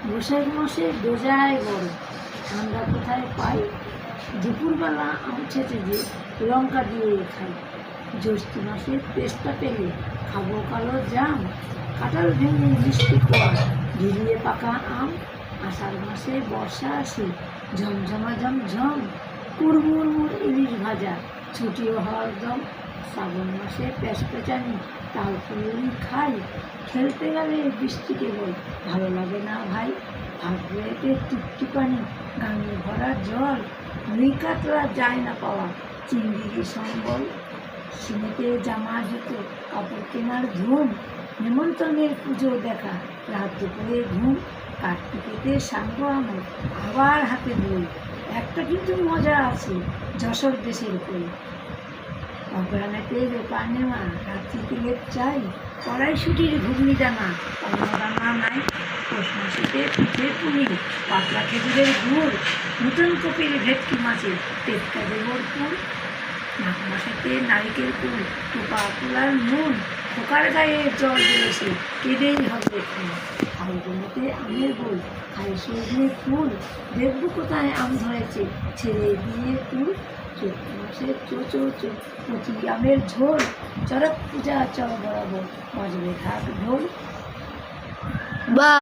বৈশাখ মাসে বেজায় গরম, ঠান্ডা কোথায় পাই? দুপুরবেলা আম ছেঁচে যে লঙ্কা দিয়ে খাই। জ্যৈষ্ঠ মাসে তেষ্টা পেলে খাবো কালো জাম, কাঁঠাল ভেঙে মিষ্টি কোয়া ভিজিয়ে পাকা আম। আষাঢ় মাসে বর্ষা আসে ঝমঝমা ঝমঝম, কুড়মুড়মুড় ইলিশ ভাজা ছুটিও হরদম। শ্রাবণ মাসে পেঁচপেঁচানি তাল ফুলুরি খাই, খেলতে গেলে বৃষ্টি কেবল ভালো লাগে না ভাই। ভাগ্যেতে টিপটিপানি গাঙে ভরা জল, রুই কাতলা যায় না পাওয়া চিংড়ি সম্বল। সিমেতে জামা জুতো কাপড় কেনার ধুম, নেমন্তন্নের পুজো দেখা রাত দুপুরে ঘুম। কার্তিকেতে সাঙ্গ আমার আবার হাতে বই, একটা কিন্তু মজা আছে যশোর দেশের কই। অগ্রাণেতে রোপা নেওয়া রাত্রি তেলের চাই, কড়াইশুটির ঘুগনি দানা অন্য দানা নাই। পৌষ মাসেতে পিঠে পুলি পাতলা খেজুরের গুড়, নতুন কপির ভেটকি মাছের টেক্কা দেবর ফুল। মাঘ মাসেতে নারিকেল কুল টোপা কুলার নুন, খোকার গায়ে জল দিয়েছে কেঁদেই হবে খুন। ফাল্গুনেতে আমের বই খাই সজনে ফুল, দেখব কোথায় আম ধরেছে ছেড়ে দিয়ে ফুল। চৈত্র মাসে চো কচি আমের ঝোল, চড়ক পূজা চল বরাবর বাজবে ঢাক ঢোল।